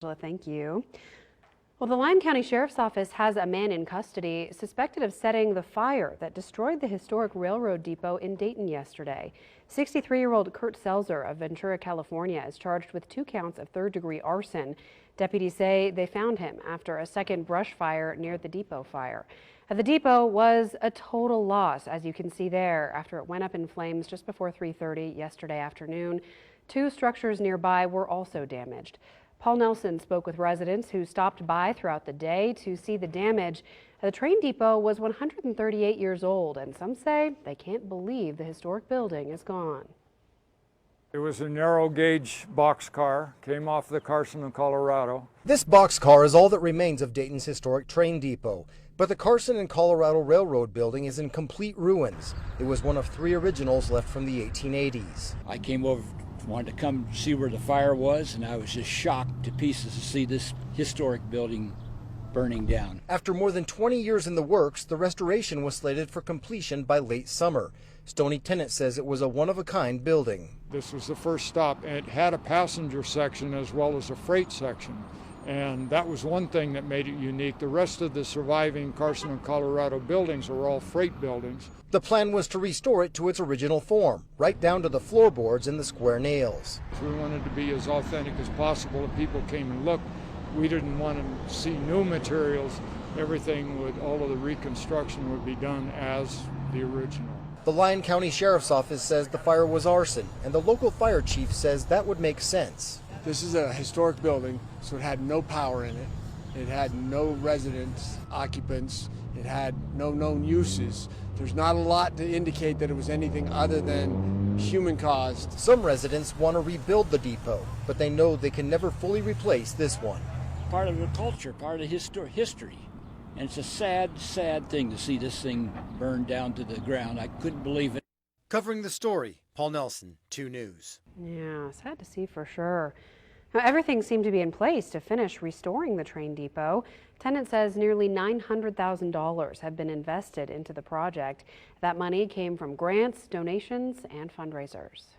Thank you. Well, the Lyon County Sheriff's Office has a man in custody suspected of setting the fire that destroyed the historic railroad depot in Dayton yesterday. 63-year-old Kurt Selzer of Ventura, California is charged with 2 counts of third-degree arson. Deputies say they found him after a second brush fire near the depot fire. The depot was a total loss, as you can see there, after it went up in flames just before 3:30 yesterday afternoon. 2 structures nearby were also damaged. Paul Nelson spoke with residents who stopped by throughout the day to see the damage. The train depot was 138 years old, and some say they can't believe the historic building is gone. It was a narrow gauge boxcar, came off the Carson of Colorado. This boxcar is all that remains of Dayton's historic train depot, but the Carson and Colorado Railroad building is in complete ruins. It was one of 3 originals left from the 1880s. I came over, wanted to come see where the fire was, and I was just shocked to pieces to see this historic building burning down. After more than 20 years in the works, the restoration was slated for completion by late summer. Stoney Tennant says it was a one-of-a-kind building. This was the first stop, and it had a passenger section as well as a freight section. And that was one thing that made it unique. The rest of the surviving Carson and Colorado buildings are all freight buildings. The plan was to restore it to its original form, right down to the floorboards and the square nails. We wanted to be as authentic as possible. If people came and looked, we didn't want to see new materials. Everything would, all of the reconstruction would be done as the original. The Lyon County Sheriff's Office says the fire was arson, and the local fire chief says that would make sense. This is a historic building, so it had no power in it. It had no residents, occupants. It had no known uses. There's not a lot to indicate that it was anything other than human caused. Some residents want to rebuild the depot, but they know they can never fully replace this one. Part of the culture, part of the history. And it's a sad, sad thing to see this thing burn down to the ground. I couldn't believe it. Covering the story, Paul Nelson, 2 News. Yeah, sad to see for sure. Now, everything seemed to be in place to finish restoring the train depot. Tennant says nearly $900,000 have been invested into the project. That money came from grants, donations, and fundraisers.